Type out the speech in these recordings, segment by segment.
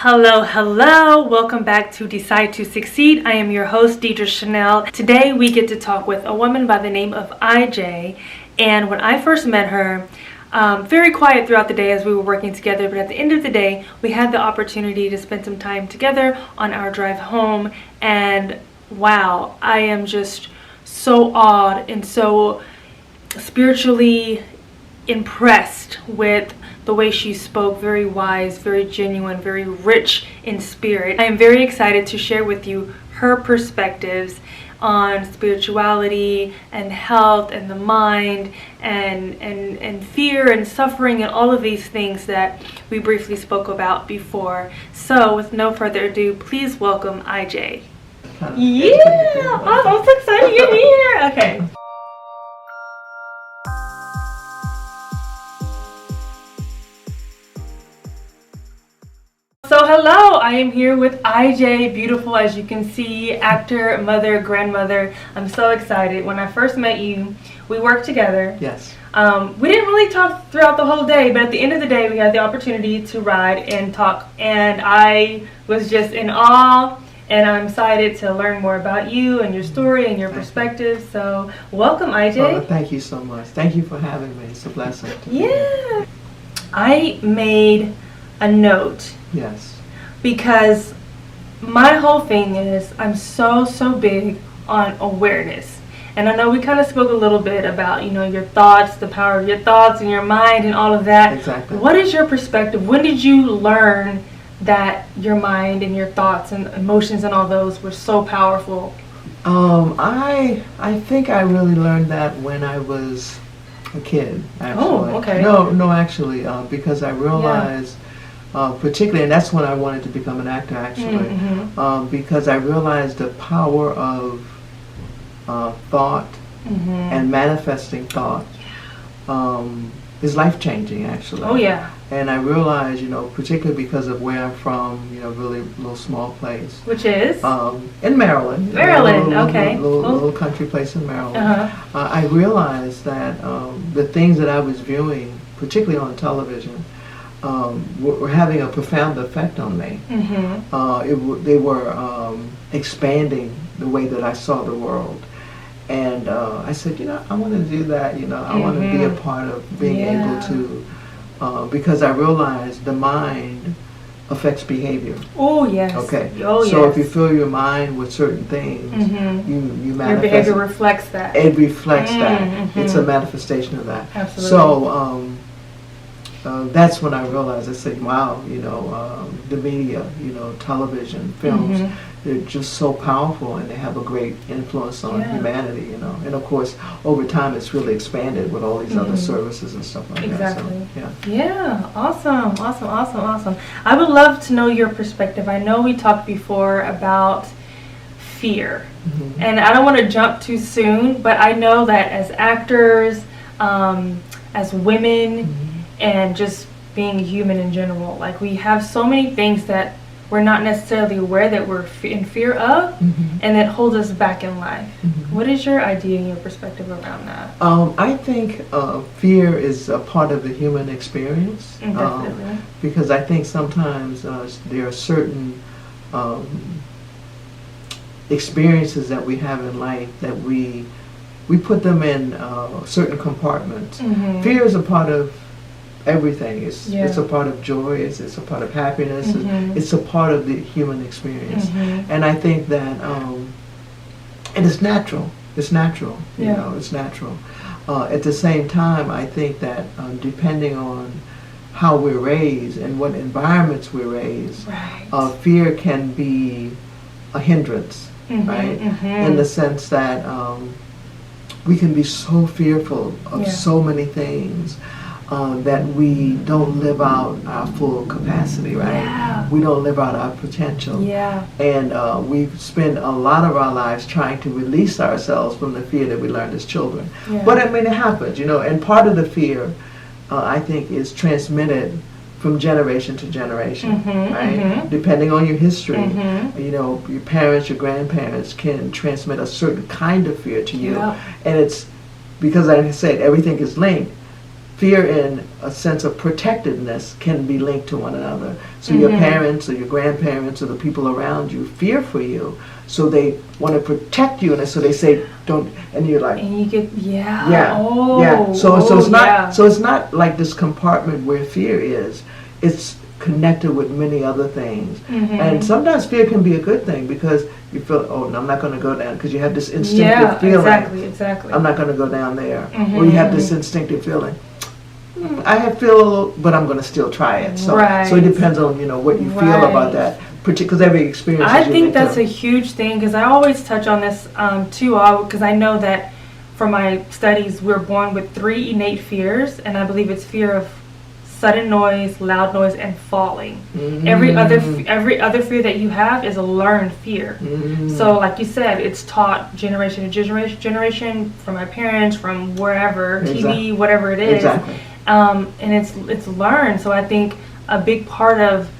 Hello, hello. Welcome back to Decide to Succeed. I am your host, Deidre Chanel. Today we get to talk with a woman by the name of IJ. And when I first met her, very quiet throughout the day as we were working together, but at the end of the day, we had the opportunity to spend some time together on our drive home. And wow, I am just so awed and so spiritually impressed with the way she spoke. Very wise, very genuine, very rich in spirit. I am very excited to share with you her perspectives on spirituality and health and the mind and fear and suffering and all of these things that we briefly spoke about before. So with no further ado, please welcome IJ. Yeah, I'm so excited you're here. Okay. So hello, I am here with IJ, beautiful as you can see, actor, mother, grandmother. I'm so excited. When I first met you, we worked together. Yes. We didn't really talk throughout the whole day, but at the end of the day, we had the opportunity to ride and talk. And I was just in awe, and I'm excited to learn more about you and your story and your perspective. So welcome, IJ. Oh, thank you so much. Thank you for having me. It's a blessing. Yeah. I made a note. Yes. Because my whole thing is I'm so big on awareness. And I know we kind of spoke a little bit about, your thoughts, the power of your thoughts and your mind and all of that. Exactly. What is your perspective? When did you learn that your mind and your thoughts and emotions and all those were so powerful? I think I really learned that when I was a kid, actually. Oh, okay. No, actually, because I realized, particularly, and that's when I wanted to become an actor, actually, because I realized the power of thought and manifesting thought is life-changing, actually. Oh, yeah. And I realized, particularly because of where I'm from, really little small place. Which is? In Maryland. Maryland, okay. Little country place in Maryland. I realized that the things that I was viewing, particularly on television, were having a profound effect on me. They were expanding the way that I saw the world. And I said, I want to do that, I want to be a part of being able to, because I realized the mind affects behavior. Oh, yes. Okay. Oh, so if you fill your mind with certain things, you manifest. Your behavior reflects that. It reflects that. It's a manifestation of that. Absolutely. So that's when I realized, I said, wow, the media, television, films, they're just so powerful and they have a great influence on humanity, And of course, over time it's really expanded with all these other services and stuff like that. Exactly. So, Yeah, awesome. I would love to know your perspective. I know we talked before about fear. And I don't want to jump too soon, but I know that as actors, as women, and just being human in general, like we have so many things that we're not necessarily aware that we're in fear of, and that holds us back in life. What is your idea and your perspective around that? I think fear is a part of the human experience. Definitely. Because I think sometimes there are certain experiences that we have in life that we put them in certain compartments. Fear is a part of everything. It's a part of joy, it's a part of happiness, it's a part of the human experience. And I think that, and it's natural, it's natural. At the same time, I think that depending on how we're raised and what environments we're raised, fear can be a hindrance, right? In the sense that we can be so fearful of so many things, that we don't live out our full capacity, right? Yeah. We don't live out our potential. Yeah. And we spend a lot of our lives trying to release ourselves from the fear that we learned as children. Yeah. But I mean, it happens, and part of the fear, I think, is transmitted from generation to generation, right? Depending on your history, your parents, your grandparents can transmit a certain kind of fear to you. And it's because, like I said, everything is linked. fear and a sense of protectiveness can be linked to one another. So your parents or your grandparents or the people around you fear for you, so they want to protect you, and so they say don't, and you're like, and you get so it's not like this compartment where fear is. It's connected with many other things, and sometimes fear can be a good thing because you feel, oh no, I'm not going to go down, because you have this instinctive feeling. Exactly. I'm not going to go down there, or you have this instinctive feeling. I have feel a little, but I'm going to still try it. So it depends on what you feel about that. Because every experience. I think that's a huge thing, because I always touch on this too, because I know that from my studies we're born with 3 innate fears, and I believe it's fear of sudden noise, loud noise, and falling. Every other fear that you have is a learned fear. So like you said, it's taught generation to generation from my parents, from wherever, TV, whatever it is. And it's learned. So I think a big part of,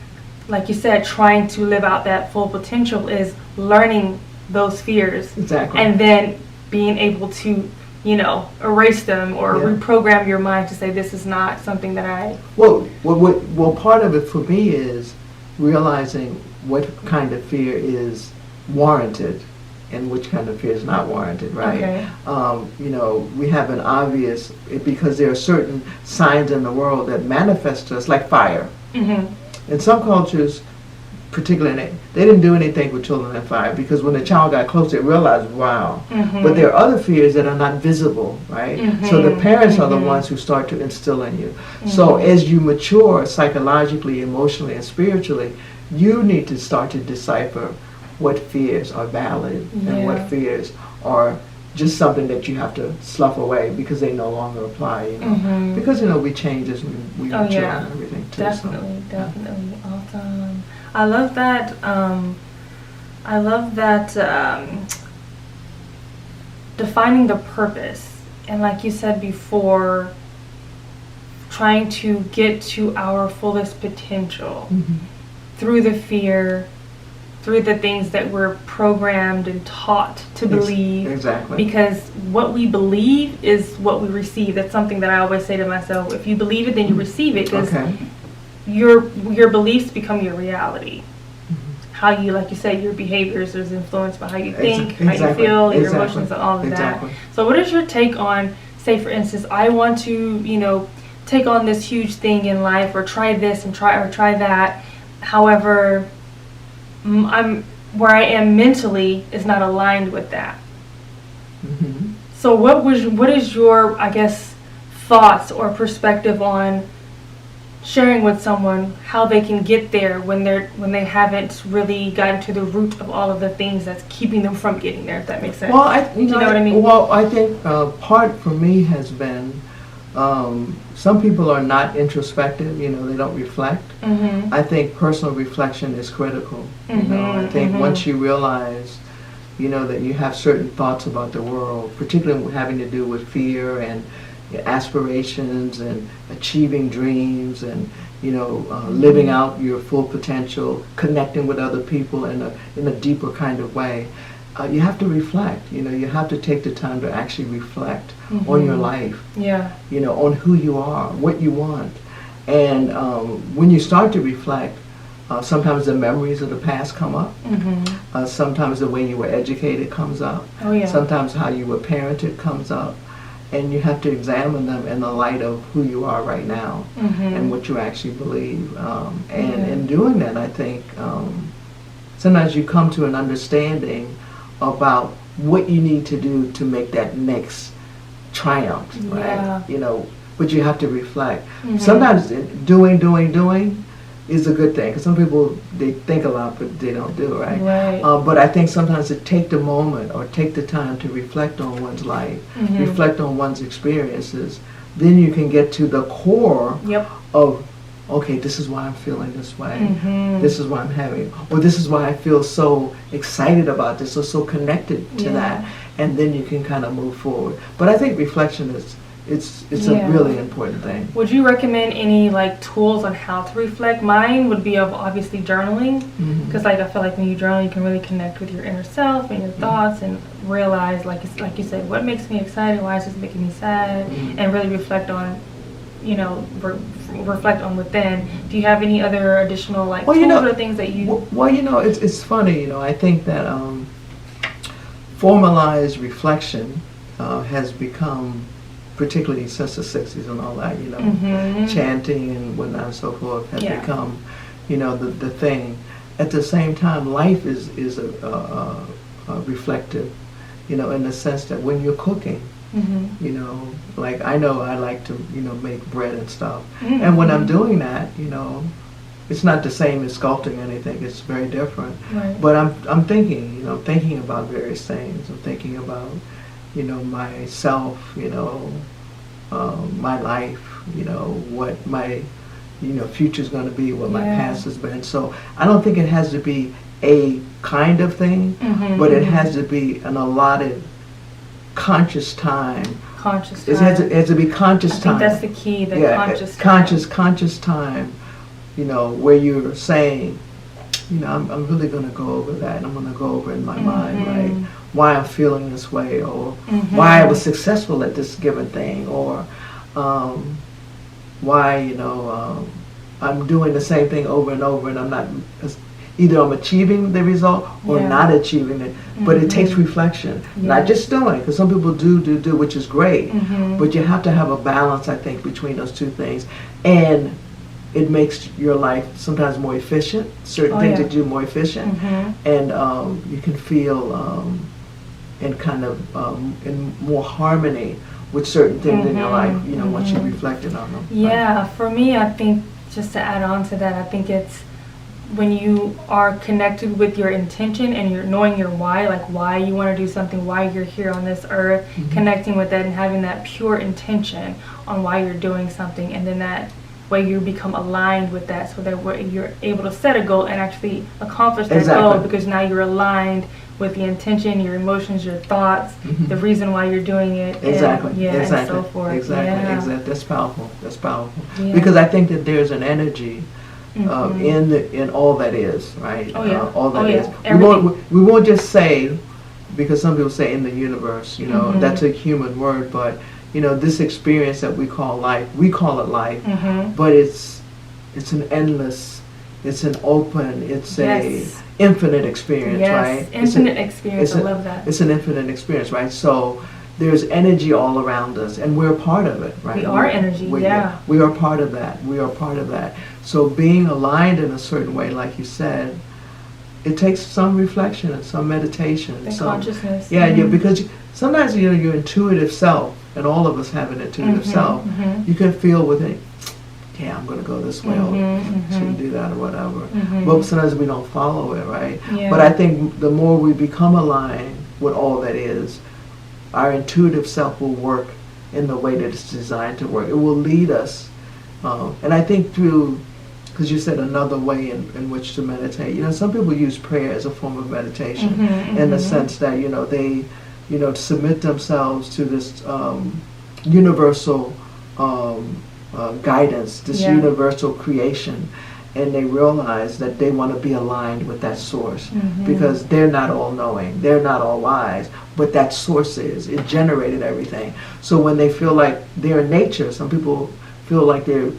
like you said, trying to live out that full potential is learning those fears. And then being able to erase them or reprogram your mind to say, this is not something that I... Well, part of it for me is realizing what kind of fear is warranted and which kind of fear is not warranted, right? We have an obvious, because there are certain signs in the world that manifest to us, like fire. In some cultures, particularly, they didn't do anything with children and fire, because when the child got close, they realized, wow. But there are other fears that are not visible, right? So the parents are the ones who start to instill in you. So as you mature psychologically, emotionally, and spiritually, you need to start to decipher what fears are valid and what fears are just something that you have to slough away because they no longer apply, because we change as we mature and everything too. Definitely awesome. I love that defining the purpose, and like you said before, trying to get to our fullest potential through the fear, through the things that we're programmed and taught to believe. Because what we believe is what we receive. That's something that I always say to myself. If you believe it, then you receive it, because your beliefs become your reality. How you, like you say, your behaviors is influenced by how you think, how you feel, your emotions, and all of that. So what is your take on, say for instance, I want to, take on this huge thing in life, or try this and try that. However, I'm where I am mentally is not aligned with that. So what is your, I guess, thoughts or perspective on sharing with someone how they can get there when they haven't really gotten to the root of all of the things that's keeping them from getting there, if that makes sense? Well, Do you know what I mean? Well, I think part for me has been some people are not introspective, they don't reflect. I think personal reflection is critical. I think once you realize, that you have certain thoughts about the world, particularly having to do with fear and aspirations and achieving dreams and living out your full potential, connecting with other people in a deeper kind of way, you have to reflect. You have to take the time to actually reflect on your life, on who you are, what you want. And when you start to reflect, sometimes the memories of the past come up. Sometimes the way you were educated comes up. Sometimes how you were parented comes up. And you have to examine them in the light of who you are right now and what you actually believe. And in doing that, I think sometimes you come to an understanding about what you need to do to make that next triumph, right? But you have to reflect. Sometimes doing is a good thing, because some people, they think a lot but they don't do, right? But I think sometimes to take the moment or take the time to reflect on one's life, reflect on one's experiences, then you can get to the core of, okay, this is why I'm feeling this way. This is why I'm having, or this is why I feel so excited about this or so connected to that. And then you can kind of move forward. But I think reflection is, it's a really important thing. Would you recommend any tools on how to reflect? Mine would be of obviously journaling, because I feel like when you journal, you can really connect with your inner self and your thoughts and realize, like you said, what makes me excited, why is this making me sad, and really reflect on reflect on within. Do you have any other additional tools or things that you? Well, it's funny. I think that formalized reflection has become, particularly since the 60s and all that, chanting and whatnot and so forth has become, the thing. At the same time, life is a reflective, in the sense that when you're cooking, like I know I like to, make bread and stuff. And when I'm doing that, it's not the same as sculpting anything. It's very different. Right. But I'm thinking, thinking about various things. I'm thinking about, myself, my life, what my, future's going to be, what my past has been. So I don't think it has to be a kind of thing, but it has to be an allotted conscious time. It has to be conscious time. I think that's the key, conscious time. Conscious time, where you're saying, I'm really going to go over that, and I'm going to go over in my mind, like, why I'm feeling this way, or why I was successful at this given thing, or why, I'm doing the same thing over and over, and I'm not, either I'm achieving the result or not achieving it, but it takes reflection, not just doing, because some people do, which is great, but you have to have a balance, I think, between those two things, and it makes your life sometimes more efficient, certain things that you do more efficient, and you can feel in kind of in more harmony with certain things in your life, once you reflected on them. Yeah, right? For me, I think, just to add on to that, I think it's when you are connected with your intention and you're knowing your why, like why you want to do something, why you're here on this earth, connecting with that and having that pure intention on why you're doing something, and then that way you become aligned with that, so that you're able to set a goal and actually accomplish that goal, because now you're aligned with the intention, your emotions, your thoughts, the reason why you're doing it, and so forth. Exactly. That's powerful. Because I think that there's an energy in all that is, right? All that is. We won't just say, because some people say in the universe, that's a human word, but this experience that we call life, we call it life, but it's an endless, it's an open, it's a infinite experience, right? Infinite experience. I love that. It's an infinite experience, right? So there's energy all around us, and we're a part of it, right? We are energy. We are part of that. We are part of that. So being aligned in a certain way, like you said, it takes some reflection and some meditation, and consciousness. Because sometimes your intuitive self, and all of us have an intuitive self, you can feel within, I'm going to go this way, or shouldn't do that, or whatever. But sometimes we don't follow it, right? But I think the more we become aligned with all that is, our intuitive self will work in the way that it's designed to work. It will lead us, and I think through, because you said another way in which to meditate. Some people use prayer as a form of meditation, in the sense that they submit themselves to this universal guidance, this universal creation, and they realize that they want to be aligned with that source, because they're not all knowing, they're not all wise, but that source is. It generated everything. So when they feel like they're in nature, some people feel like they're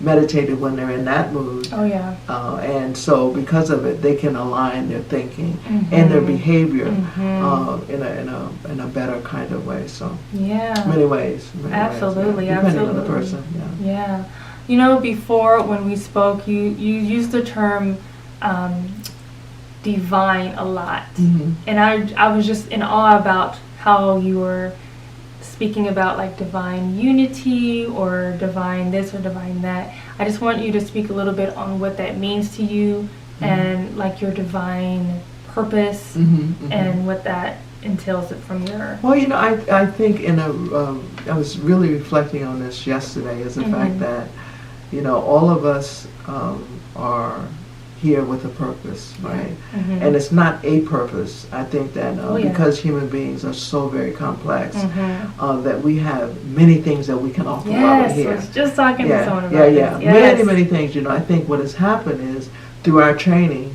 meditated when they're in that mood. And so because of it, they can align their thinking and their behavior in a better kind of way. So many ways. Absolutely. Depending on the person. Before when we spoke, you used the term divine a lot, and I was just in awe about how you were speaking about like divine unity or divine this or divine that. I just want you to speak a little bit on what that means to you, and like your divine purpose, and what that entails from your... Well, I think I was really reflecting on this yesterday, is the fact that, all of us are here with a purpose, right? And it's not a purpose. I think that because human beings are so very complex, that we have many things that we can offer while we're here. I was just talking to someone about this. Many things. I think what has happened is through our training,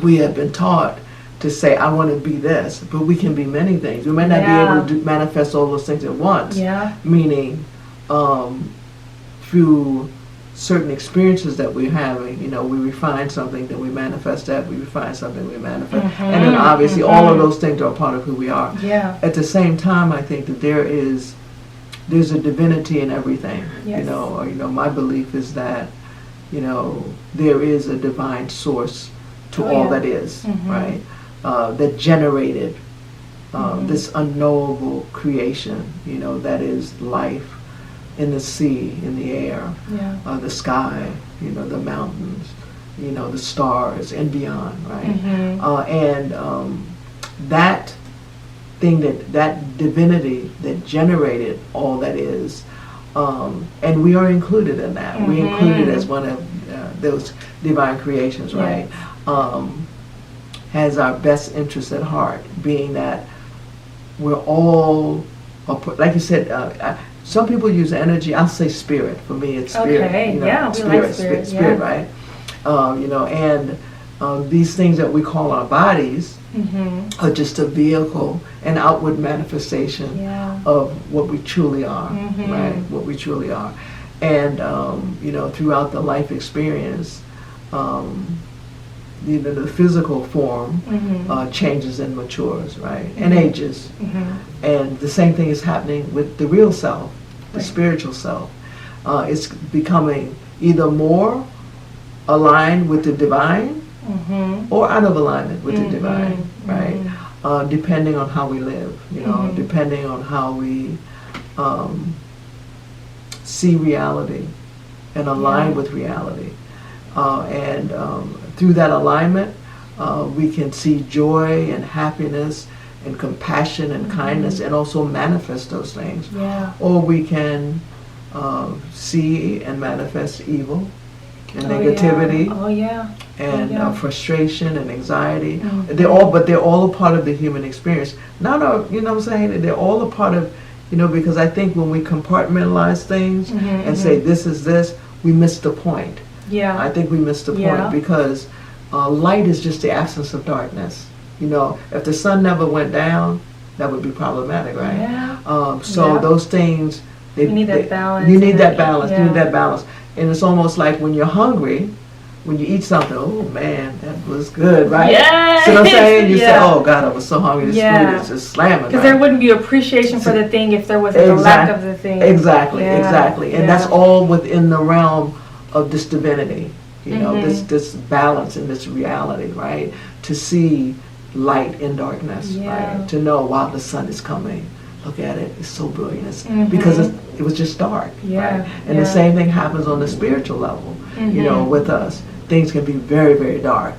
we have been taught to say, I want to be this, but we can be many things. We may not be able to manifest all those things at once. Meaning, through certain experiences that we're having, we refine something, then we manifest that, we refine something, we manifest, and then obviously all of those things are a part of who we are. Yeah. At the same time, I think that there's a divinity in everything. Yes. My belief is that, there is a divine source to all that is, right? That generated this unknowable creation, that is life in the sea, in the air, the sky, the mountains, the stars and beyond, right? And that thing, that divinity that generated all that is, and we are included in that. We're included as one of those divine creations, right? Has our best interests at heart, being that we're all, like you said, some people use energy. I'll say spirit. For me, it's spirit. Okay, we spirit, like spirit. Spirit, right? And these things that we call our bodies are just a vehicle, an outward manifestation of what we truly are, right? What we truly are. And, throughout the life experience, the physical form changes and matures, right? And ages. And the same thing is happening with the real self, the spiritual self. It's becoming either more aligned with the divine or out of alignment with the divine, right? Depending on how we live, depending on how we see reality and align with reality. And through that alignment, we can see joy and happiness and compassion and kindness, and also manifest those things. Or we can see and manifest evil and negativity and frustration and anxiety. They're all a part of the human experience. What I'm saying? They're all a part of, because I think when we compartmentalize things and say this is this, we miss the point. I think we missed the point because light is just the absence of darkness. If the sun never went down, that would be problematic, right? So those things, you need that balance. You need that balance. You need that balance. And it's almost like when you're hungry, when you eat something, oh man, that was good, right? Yes. See what I'm saying? You say, oh God, I was so hungry. This food is just slamming. Because there wouldn't be appreciation for the thing if there wasn't a lack of the thing. Exactly. And that's all within the realm of this divinity, this balance and this reality, right? To see light in darkness, right? To know, wow, the sun is coming. Look at it, it's so brilliant. Because it was just dark, right? And the same thing happens on the spiritual level, with us. Things can be very, very dark,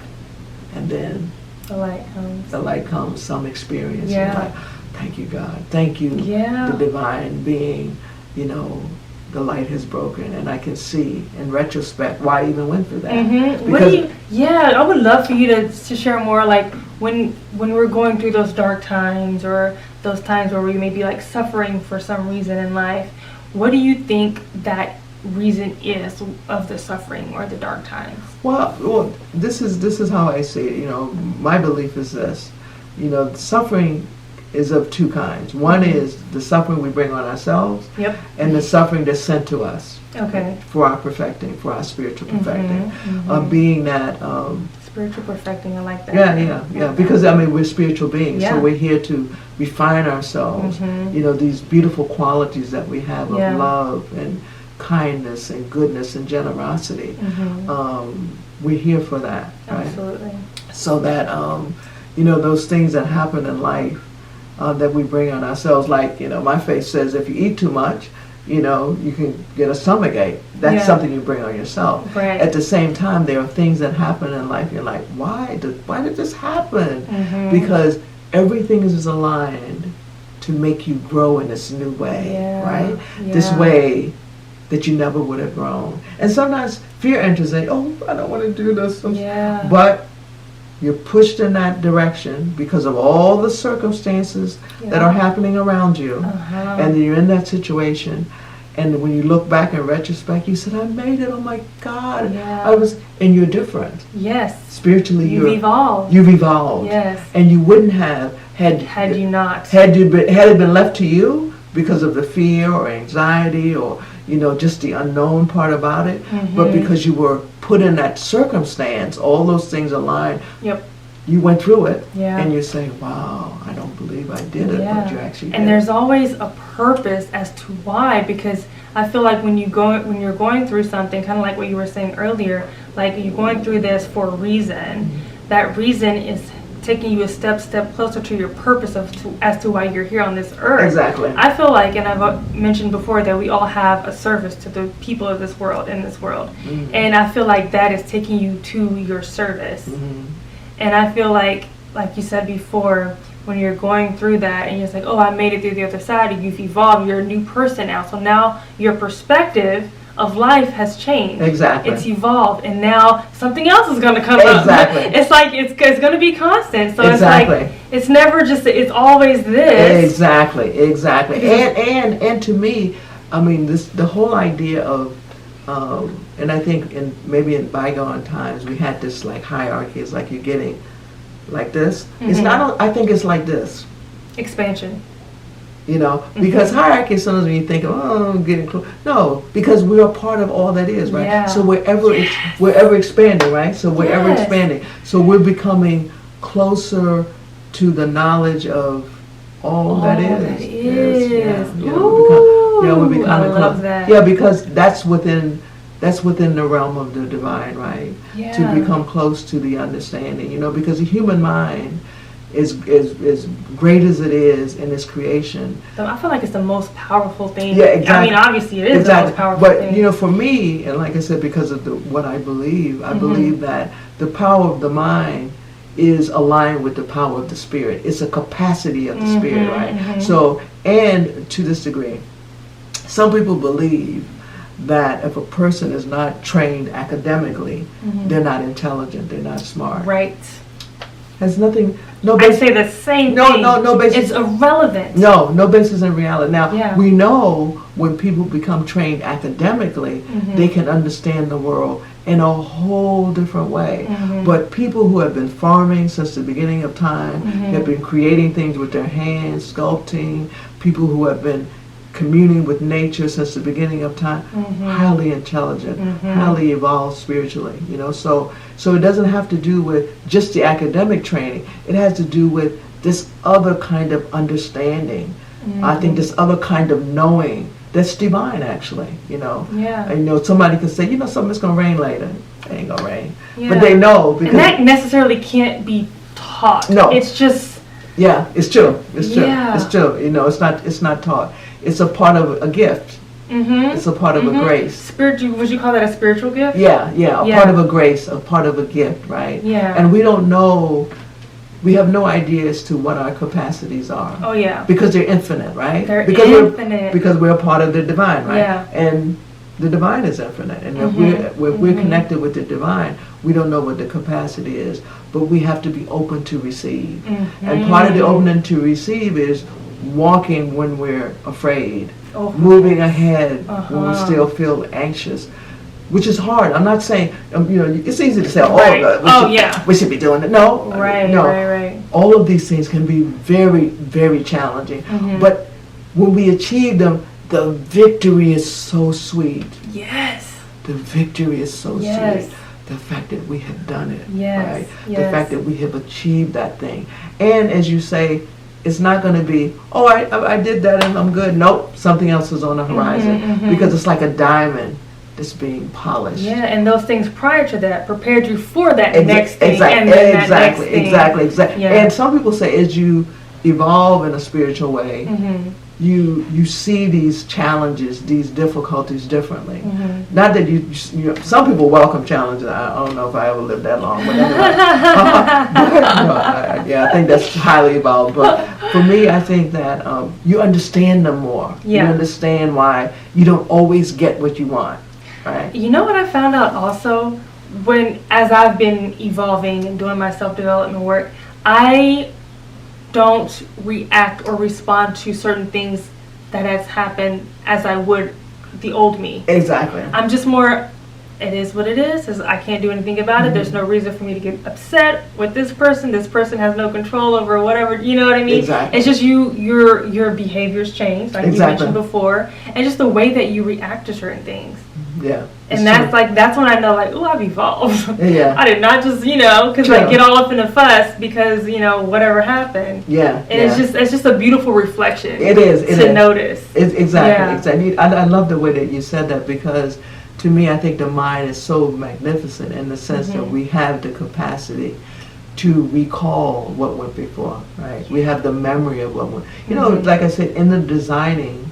and then the light comes. The light comes, some experience. Like, thank you, God. Thank you, the divine being, the light has broken, and I can see in retrospect why I even went through that. Because I would love for you to share more, like when we're going through those dark times or those times where we may be like suffering for some reason in life. What do you think that reason is of the suffering or the dark times? Well, this is how I see it. My belief is this. Suffering is of two kinds. One is the suffering we bring on ourselves, and the suffering that's sent to us for our perfecting, for our spiritual perfecting. Being that spiritual perfecting, I like that. Because we're spiritual beings, so we're here to refine ourselves. These beautiful qualities that we have of love and kindness and goodness and generosity. We're here for that, right? Absolutely. So that those things that happen in life that we bring on ourselves, like my faith says, if you eat too much, you can get a stomach ache. That's something you bring on yourself. Right. At the same time, there are things that happen in life. You're like, why did this happen? Because everything is aligned to make you grow in this new way, right? This way that you never would have grown. And sometimes fear enters and I don't want to do this. But you're pushed in that direction because of all the circumstances that are happening around you, and you're in that situation. And when you look back in retrospect, you said, I made it, oh my God. And you're different. Yes. Spiritually, you've evolved. You've evolved. Yes. And you wouldn't have, had you not. Had it been left to you, because of the fear or anxiety or, just the unknown part about it, but because you were put in that circumstance, all those things aligned. Yep. You went through it, yeah. and you say, wow, I don't believe I did it, yeah. but you actually did. And there's always a purpose as to why, because I feel like when you're going through something, kind of like what you were saying earlier, like you're going through this for a reason, that reason is taking you a step closer to your purpose as to why you're here on this earth. Exactly. I feel like, and I've mentioned before, that we all have a service to the people of this world, in this world. And I feel like that is taking you to your service. And I feel like you said before, when you're going through that and you're just like, oh, I made it through the other side, you've evolved, you're a new person now. So now your perspective of life has changed. Exactly. It's evolved, and now something else is going to come up. Exactly. It's like it's going to be constant. So exactly. it's like it's never just, it's always this. Exactly. And to me, I mean, the whole idea of and I think maybe in bygone times we had this like hierarchy. It's like you're getting like this. It's not. I think it's like this. Expansion. Because hierarchy, sometimes when you think, oh, I'm getting close. No, because we're a part of all that is, right? Yeah. So we're ever expanding, right? So we're ever expanding. So we're becoming closer to the knowledge of all that is. Yes. We're becoming I love close. that. Yeah, because that's within the realm of the divine, right? Yeah. To become close to the understanding, because the human mind is great as it is in its creation. So I feel like it's the most powerful thing. Yeah, exactly. I mean, obviously it is the most powerful thing. But for me, and like I said, because of what I believe, I believe that the power of the mind is aligned with the power of the spirit. It's a capacity of the spirit, right? So, and to this degree, some people believe that if a person is not trained academically, they're not intelligent, they're not smart. Right. Has nothing. I say the same thing. No basis. It's irrelevant. No basis in reality. Now, we know when people become trained academically, they can understand the world in a whole different way. But people who have been farming since the beginning of time, have been creating things with their hands, sculpting, people who have been communing with nature since the beginning of time, highly intelligent, highly evolved spiritually, so it doesn't have to do with just the academic training. It has to do with this other kind of understanding. I think this other kind of knowing that's divine, actually, Yeah. And, somebody could say, something's going to rain later. It ain't going to rain. Yeah. But they know. Because and that necessarily can't be taught. No. It's just... Yeah, it's true. It's true. Yeah. It's true. It's not taught. It's a part of a gift. It's a part of a grace. Spiritual? Would you call that a spiritual gift? Yeah. A part of a grace, a part of a gift, right? Yeah. And we don't know. We have no idea as to what our capacities are. Oh yeah. Because they're infinite, right? They're infinite. Because we're a part of the divine, right? Yeah. And the divine is infinite, and if we're connected with the divine, we don't know what the capacity is, but we have to be open to receive. And part of the opening to receive is walking when we're afraid, moving ahead when we still feel anxious, which is hard. I'm not saying, it's easy to say, we should be doing it. No, Right. All of these things can be very, very challenging, but when we achieve them, the victory is so sweet. Yes. The victory is so sweet. The fact that we have done it, right? The fact that we have achieved that thing. And as you say, it's not going to be, I did that and I'm good. Nope, something else is on the horizon. Because it's like a diamond that's being polished. Yeah, and those things prior to that prepared you for that next thing. Exactly. Yeah. And some people say as you evolve in a spiritual way, you see these challenges, these difficulties differently. Not that you some people welcome challenges. I don't know if I ever lived that long, but anyway. I think that's highly evolved. But for me, I think that you understand them more. Yeah. You understand why you don't always get what you want, right? You know what I found out also, as I've been evolving and doing my self-development work, I don't react or respond to certain things that has happened as I would the old me. Exactly. I'm just more it is what it is. I can't do anything about it. There's no reason for me to get upset with this person. This person has no control over whatever, you know what I mean? Exactly. It's just your behaviors change, like you mentioned before, and just the way that you react to certain things. Yeah. And that's when I know, like, oh, I've evolved. Yeah. I did not just, because I get all up in a fuss because, whatever happened. Yeah. And it's just a beautiful reflection. It is. To notice. Exactly. I love the way that you said that, because to me, I think the mind is so magnificent in the sense that we have the capacity to recall what went before, right? We have the memory of what went. Like I said, in the designing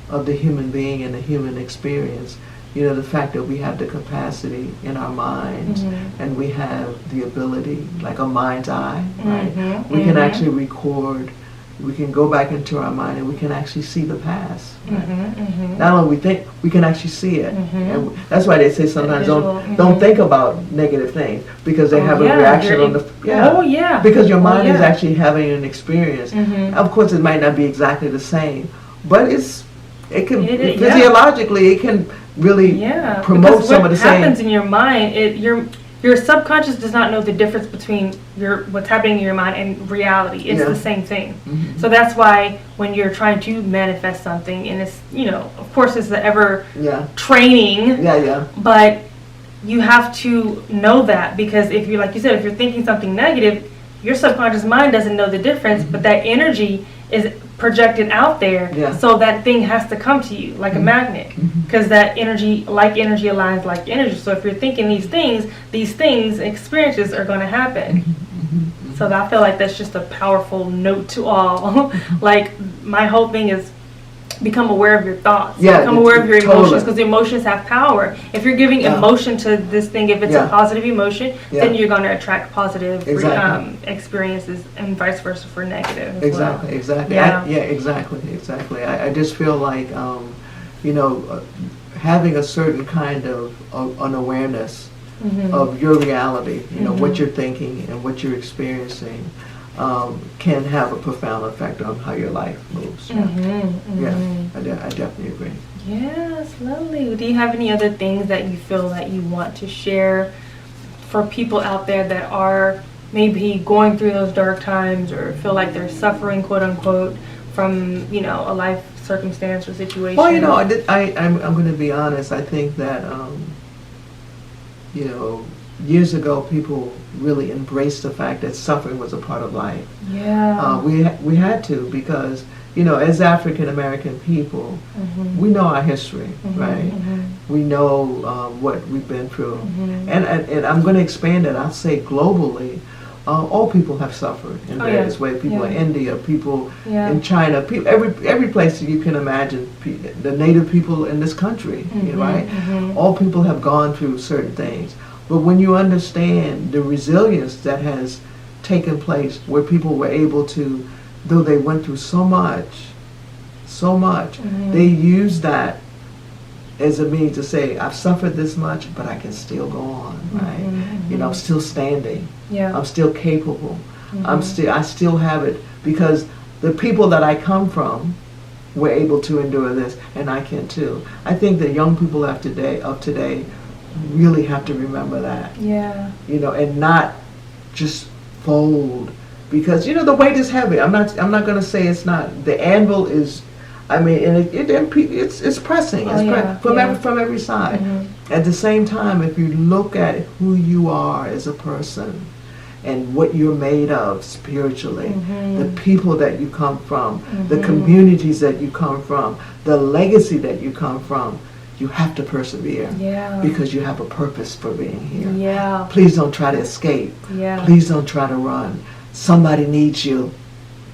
of the human being and the human experience, the fact that we have the capacity in our minds and we have the ability, like a mind's eye, right? We can actually record, we can go back into our mind and we can actually see the past. Right? Not only we think, we can actually see it. And that's why they say sometimes don't think about negative things, because they have a reaction on the because your mind is actually having an experience. Of course, it might not be exactly the same, but physiologically it can really promote some of the same. What happens in your mind, your subconscious does not know the difference between what's happening in your mind and reality. It's the same thing. So that's why when you're trying to manifest something, and it's of course it's the ever training. But you have to know that, because if you, like you said, if you're thinking something negative, your subconscious mind doesn't know the difference, but that energy is projected out there, so that thing has to come to you like a magnet, because that energy aligns like energy. So if you're thinking these things, experiences are going to happen. So I feel like that's just a powerful note to all. Like, my whole thing is become aware of your thoughts, become aware of your emotions, because the emotions have power. If you're giving emotion to this thing, if it's a positive emotion, then you're going to attract positive experiences, and vice versa for negative as well. Exactly. Exactly. I just feel like having a certain kind of an awareness of your reality, what you're thinking and what you're experiencing, can have a profound effect on how your life moves. I definitely agree. Yes, lovely. Do you have any other things that you feel that you want to share for people out there that are maybe going through those dark times, or feel like they're suffering, quote unquote, from a life circumstance or situation? Well, I'm going to be honest. I think that years ago, people really embraced the fact that suffering was a part of life. We had to, because as African American people, we know our history, right? We know what we've been through, and I'm going to expand it. I'll say globally, all people have suffered in various ways. People in India, people in China, every place that you can imagine. The native people in this country, right? All people have gone through certain things. But when you understand the resilience that has taken place, where people were able to, though they went through so much, they use that as a means to say, I've suffered this much, but I can still go on, right? I'm still standing. I'm still capable. I still have it, because the people that I come from were able to endure this, and I can too. I think the young people of today really have to remember that. And not just fold, because the weight is heavy. I'm not going to say it's not. The anvil is, it's pressing. From every side. At the same time, if you look at who you are as a person and what you're made of spiritually, the people that you come from, the communities that you come from, the legacy that you come from, you have to persevere, because you have a purpose for being here. Please don't try to escape. Please don't try to run. Somebody needs you.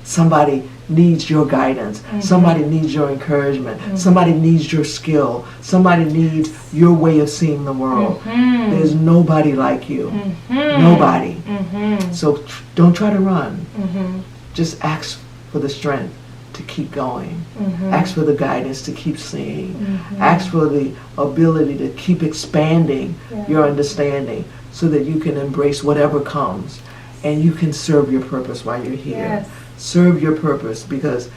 Somebody needs your guidance. Somebody needs your encouragement. Somebody needs your skill. Somebody needs your way of seeing the world. There's nobody like you. Nobody. So don't try to run. Just ask for the strength to keep going. Ask for the guidance to keep seeing. Ask for the ability to keep expanding your understanding, so that you can embrace whatever comes, and you can serve your purpose while you're here. Serve your purpose, because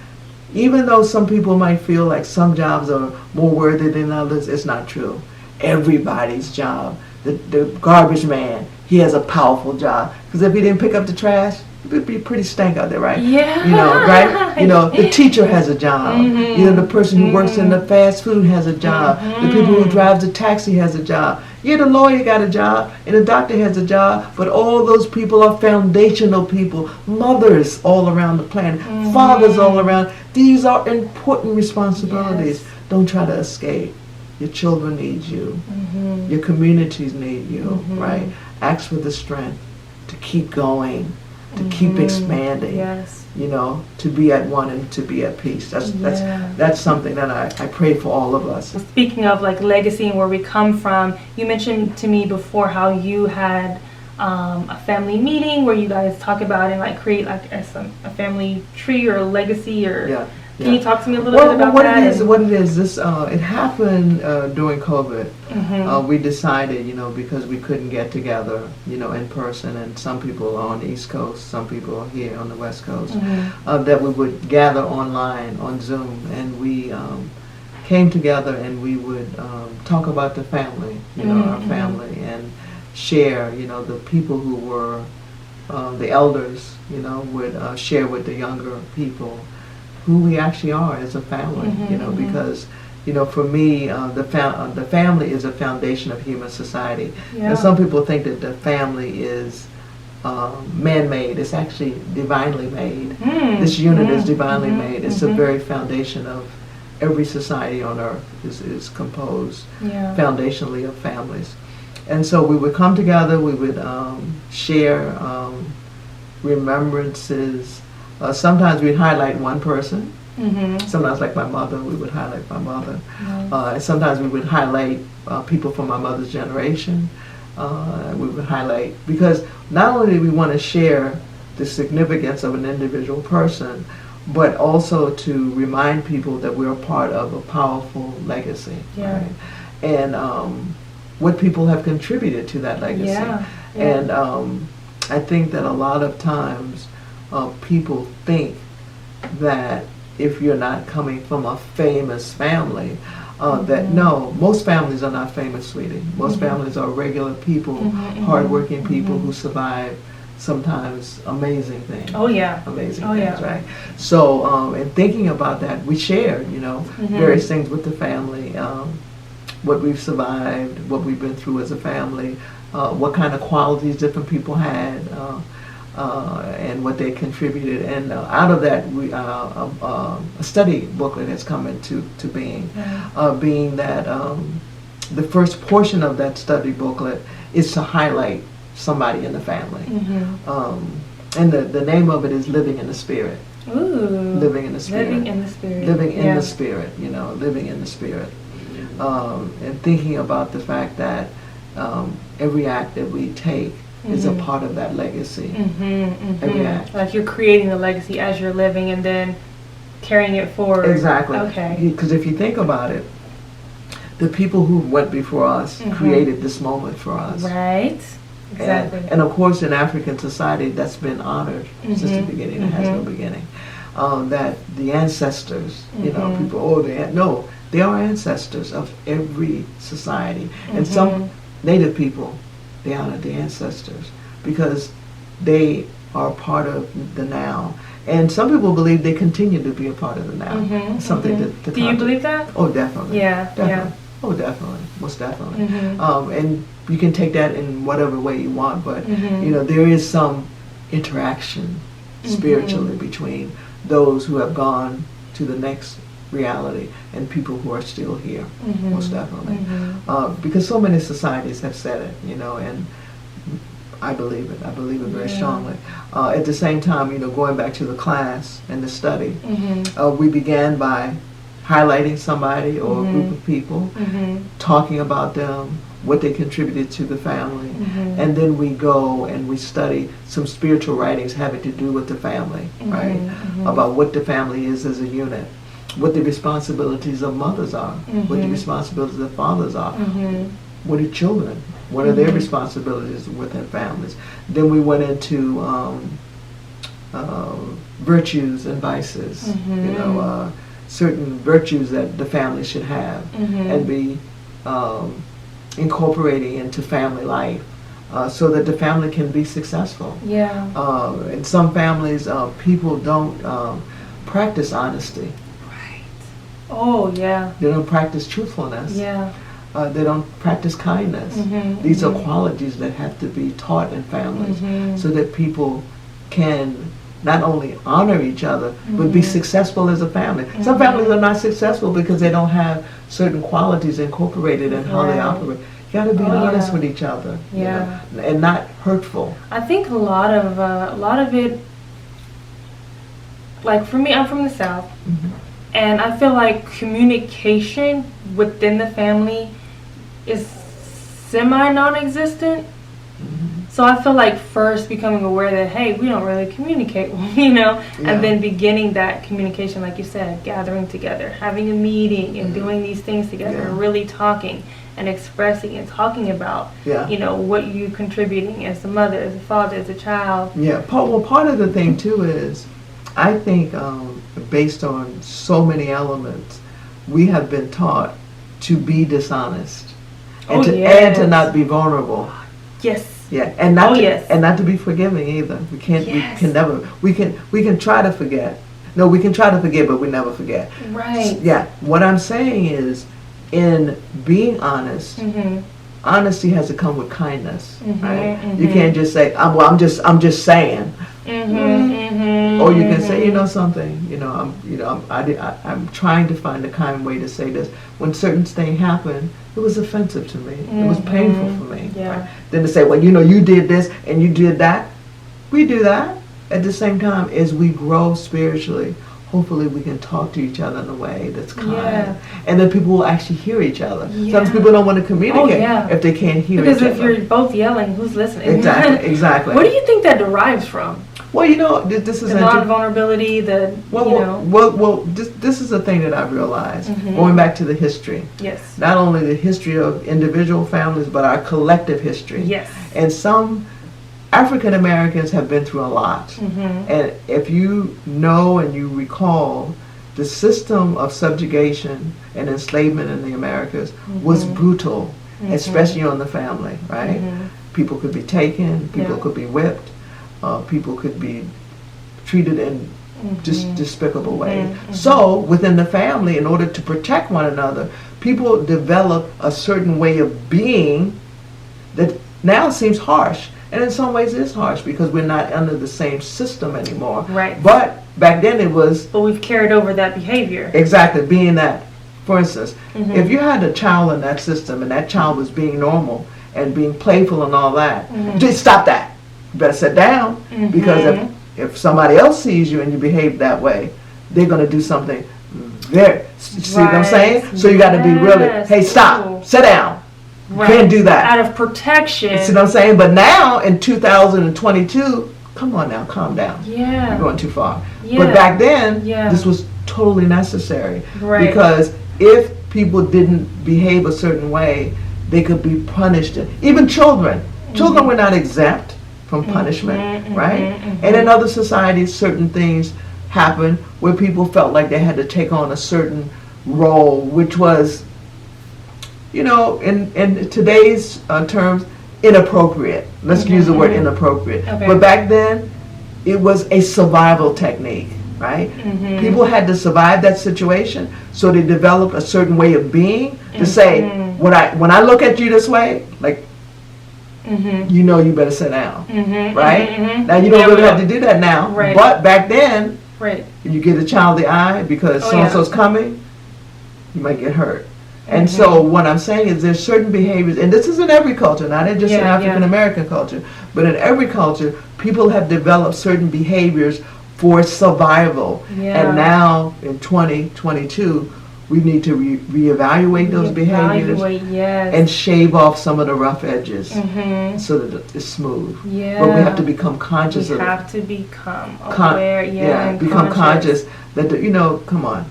even though some people might feel like some jobs are more worthy than others, it's not true. everybody's job. The garbage man, he has a powerful job. Because if he didn't pick up the trash, it would be pretty stank out there, right? Yeah. You know, right? You know, the teacher has a job. You know, the person who works in the fast food has a job. The people who drives the taxi has a job. Yeah, the lawyer got a job, and the doctor has a job, but all those people are foundational people. Mothers all around the planet, fathers all around. These are important responsibilities. Yes. Don't try to escape. Your children need you. Your communities need you, right? Ask for the strength to keep going, to keep expanding. Yes. You know, to be at one and to be at peace. That's something that I pray for all of us. Speaking of like legacy and where we come from, you mentioned to me before how you had a family meeting where you guys talk about and like create like a family tree or a legacy or. Yeah. Can you talk to me a little bit about that? What it is, this it happened during COVID. We decided, you know, because we couldn't get together, you know, in person, and some people are on the East Coast, some people are here on the West Coast, that we would gather online on Zoom, and we came together and we would talk about the family, you know, our family, and share, you know, the people who were the elders, you know, would share with the younger people who we actually are as a family, you know, because, you know, for me, the family is a foundation of human society. Yeah. And some people think that the family is man-made. It's actually divinely made. This unit is divinely made. It's the very foundation of every society on earth is composed foundationally of families. And so we would come together, we would share remembrances. Sometimes we'd highlight one person. Sometimes, like my mother, we would highlight my mother. Sometimes we would highlight people from my mother's generation. We would highlight, because not only do we want to share the significance of an individual person, but also to remind people that we're a part of a powerful legacy. Right? And what people have contributed to that legacy. And I think that a lot of times people think that if you're not coming from a famous family, that no, most families are not famous, sweetie. Most families are regular people, hardworking people who survive sometimes amazing things. Amazing things, right? So in thinking about that, we shared, you know, various things with the family, what we've survived, what we've been through as a family, what kind of qualities different people had, and what they contributed, and out of that, we a study booklet has come into being, being that the first portion of that study booklet is to highlight somebody in the family, and the name of it is Living in the Spirit. Living in the Spirit. Living in the Spirit. Living in the Spirit. You know, living in the Spirit, and thinking about the fact that every act that we take is a part of that legacy. Every act. Like you're creating the legacy as you're living and then carrying it forward. Exactly. Okay. Because if you think about it, the people who went before us created this moment for us. Right. Exactly. And of course, in African society, that's been honored since the beginning. It has no beginning. That the ancestors, you know, people, no, they are ancestors of every society. And some Native people, they honor the ancestors because they are part of the now. And some people believe they continue to be a part of the now. Something to Do you believe that? Oh, definitely. Yeah. Yeah. Oh, definitely. Most definitely. And you can take that in whatever way you want, but you know, there is some interaction spiritually between those who have gone to the next reality and people who are still here, most definitely. Because so many societies have said it, you know, and I believe it. I believe it very strongly. At the same time, you know, going back to the class and the study, we began by highlighting somebody or a group of people, talking about them, what they contributed to the family, and then we go and we study some spiritual writings having to do with the family, right? About what the family is as a unit, what the responsibilities of mothers are, what the responsibilities of fathers are, what are children, what are their responsibilities within families. Then we went into virtues and vices, you know, certain virtues that the family should have and be incorporating into family life, so that the family can be successful. Yeah. In some families, people don't practice honesty. Right. Oh, yeah. They don't practice truthfulness. Yeah. They don't practice kindness. These are qualities that have to be taught in families, so that people can not only honor each other, but be successful as a family. Some families are not successful because they don't have certain qualities incorporated in how they operate. You got to be honest with each other, you know, and not hurtful. I think a lot of it, like for me, I'm from the South, and I feel like communication within the family is semi-non-existent. So I feel like first becoming aware that, hey, we don't really communicate, you know, and then beginning that communication, like you said, gathering together, having a meeting and doing these things together, and really talking and expressing and talking about, you know, what you contributing as a mother, as a father, as a child. Yeah, well, part of the thing too is, I think based on so many elements, we have been taught to be dishonest and to not be vulnerable. Yes. Yeah, and not and not to be forgiving either. We can't. We can never. We can try to forget. No, we can try to forget, but we never forget. Right. Yeah. What I'm saying is, in being honest, honesty has to come with kindness. Right. You can't just say, I'm just saying. Or you can say, you know something. I'm trying to find a kind way to say this. When certain things happen, it was offensive to me. It was painful for me. Yeah. Right? Then to say, well, you know, you did this and you did that. We do that. At the same time, as we grow spiritually, hopefully we can talk to each other in a way that's kind. And then people will actually hear each other. Sometimes people don't want to communicate if they can't hear each other. Because if you're both yelling, who's listening? Exactly. What do you think that derives from? Well, you know, this is the non-vulnerability. Well, this is a thing that I've realized. Going back to the history. Yes. Not only the history of individual families, but our collective history. Yes. And some African Americans have been through a lot. And if you know and you recall, the system of subjugation and enslavement in the Americas was brutal, especially on the family. Right. People could be taken. People could be whipped. People could be treated in just despicable ways. So within the family, in order to protect one another, people develop a certain way of being that now seems harsh. And in some ways it's harsh because we're not under the same system anymore. Right. But back then it was... But we've carried over that behavior. Exactly. Being that, for instance, if you had a child in that system and that child was being normal and being playful and all that, just stop that. You better sit down, because if somebody else sees you and you behave that way, they're going to do something very, see what I'm saying? So you got to be really, hey, stop, sit down. You can't do that. Out of protection. See what I'm saying? But now in 2022, come on now, calm down. Yeah. You're going too far. But back then, this was totally necessary. Right. Because if people didn't behave a certain way, they could be punished. Even children. Children were not exempt from punishment, right? And in other societies, certain things happen where people felt like they had to take on a certain role, which was, you know, in today's terms, inappropriate. Let's use the word inappropriate. But back then, it was a survival technique, right? People had to survive that situation, so they developed a certain way of being to say, when I look at you this way, like, you know you better sit down, right? Now you don't really have to do that now, but back then, you give the child the eye because so-and-so's coming, you might get hurt. And so what I'm saying is there's certain behaviors, and this is in every culture, not just in African American culture, but in every culture, people have developed certain behaviors for survival. And now in 2022, we need to reevaluate those behaviors and shave off some of the rough edges so that it's smooth. But we have to become conscious of it. We have to become aware, become conscious that, come on.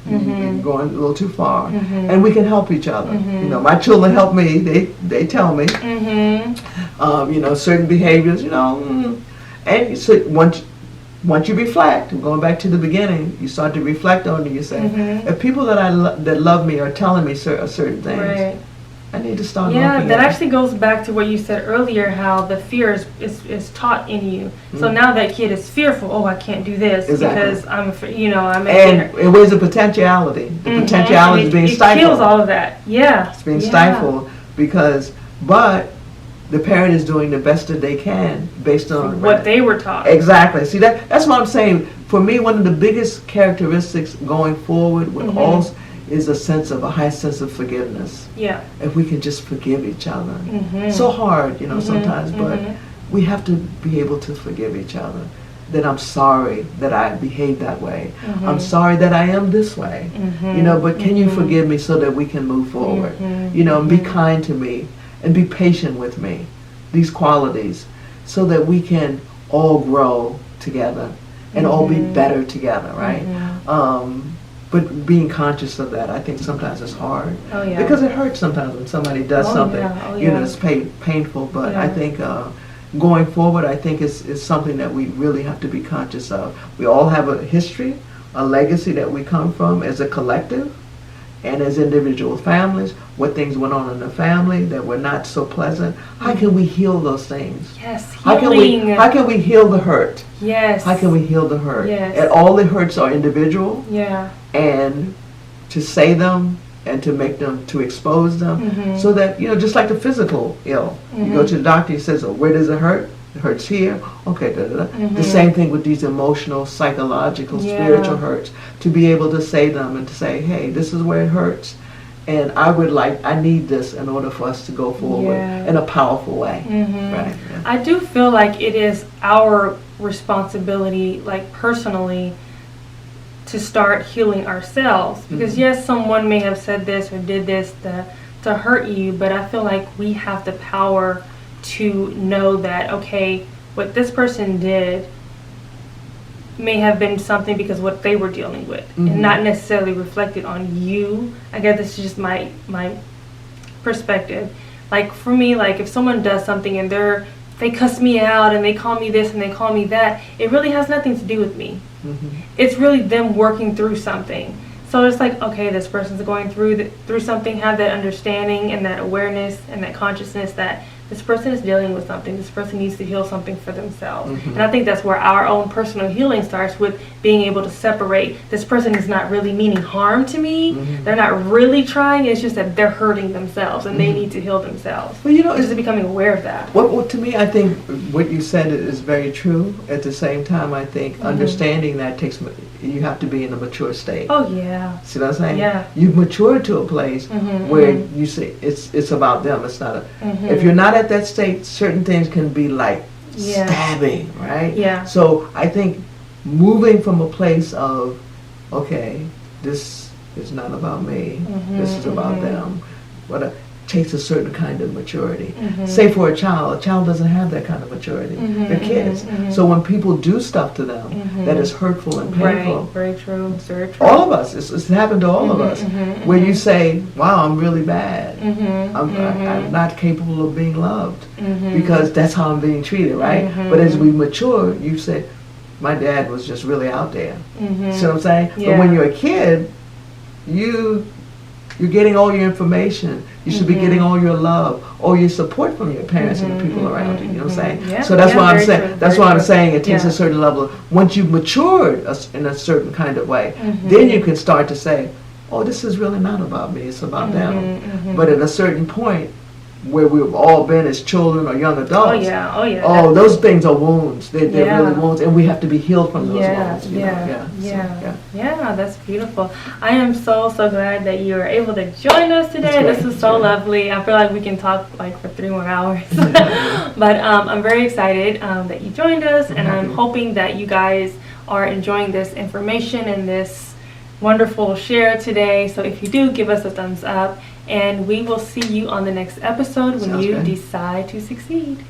You're going a little too far. And we can help each other. You know, my children help me. They tell me, certain behaviors, and so once you reflect, going back to the beginning, you start to reflect on it. You say, if people that love me are telling me certain things, I need to start Yeah, looking that at actually goes back to what you said earlier, how the fear is taught in you. So now that kid is fearful. Oh, I can't do this because I'm, I'm. And it was a potentiality. The potentiality is being stifled. It kills all of that. Yeah, it's being stifled but the parent is doing the best that they can based on what they were taught. Exactly. See, that's what I'm saying. For me, one of the biggest characteristics going forward with all is a high sense of forgiveness. Yeah. If we can just forgive each other. So hard, sometimes, but we have to be able to forgive each other. That I'm sorry that I behaved that way. I'm sorry that I am this way. But can you forgive me so that we can move forward? And be kind to me and be patient with me. These qualities, so that we can all grow together and all be better together, right? But being conscious of that, I think sometimes it's hard. Oh, yeah. Because it hurts sometimes when somebody does something. It's painful. But I think going forward, I think is something that we really have to be conscious of. We all have a history, a legacy that we come from as a collective and as individual families, what things went on in the family that were not so pleasant. How can we heal those things? Yes, healing. How can we heal the hurt? Yes. How can we heal the hurt? Yes. And all the hurts are individual. Yeah. And to say them and to make them, to expose them, so that, just like the physical ill. You go to the doctor, he says, oh, where does it hurt? It hurts here. Okay, The same thing with these emotional, psychological, spiritual hurts. To be able to say them and to say, hey, this is where it hurts. And I need this in order for us to go forward in a powerful way. Right? Yeah. I do feel like it is our responsibility, like personally, to start healing ourselves. Because yes, someone may have said this or did this to hurt you, but I feel like we have the power to know that, okay, what this person did may have been something because what they were dealing with, and not necessarily reflected on you. I guess this is just my perspective. Like for me, like if someone does something and they cuss me out and they call me this and they call me that, it really has nothing to do with me. It's really them working through something. So it's like, okay, this person's going through something, have that understanding and that awareness and that consciousness that this person is dealing with something. This person needs to heal something for themselves. And I think that's where our own personal healing starts, with being able to separate. This person is not really meaning harm to me. They're not really trying. It's just that they're hurting themselves and they need to heal themselves. Well, just becoming aware of that. Well, to me, I think what you said is very true. At the same time, I think understanding that you have to be in a mature state. Oh, yeah. See what I'm saying? Yeah. You've matured to a place where you say it's about them. It's not if you're not at that state, certain things can be like stabbing, right? Yeah. So I think moving from a place of, okay, this is not about me, this is about them, takes a certain kind of maturity. Say for a child doesn't have that kind of maturity. They're kids. So when people do stuff to them that is hurtful and painful. Right, very true, very true. All of us, it's happened to all of us, where you say, wow, I'm really bad. I'm not capable of being loved because that's how I'm being treated, right? But as we mature, you say, my dad was just really out there. See what I'm saying? Yeah. But when you're a kid, you're getting all your information. You should be getting all your love, all your support from your parents and the people around you. You know what I'm saying? Yeah. So that's why I'm saying. True, that's why I'm saying it takes a certain level. Once you've matured in a certain kind of way, then you can start to say, "Oh, this is really not about me. It's about them." But at a certain point, where we've all been as children or young adults. Oh, those things are wounds. They're really wounds, and we have to be healed from those wounds. Yeah, that's beautiful. I am so glad that you were able to join us today. This is so lovely. I feel like we can talk like for 3 more hours. But I'm very excited that you joined us, and I'm hoping that you guys are enjoying this information and this wonderful share today. So if you do, give us a thumbs up. And we will see you on the next episode when you decide to succeed.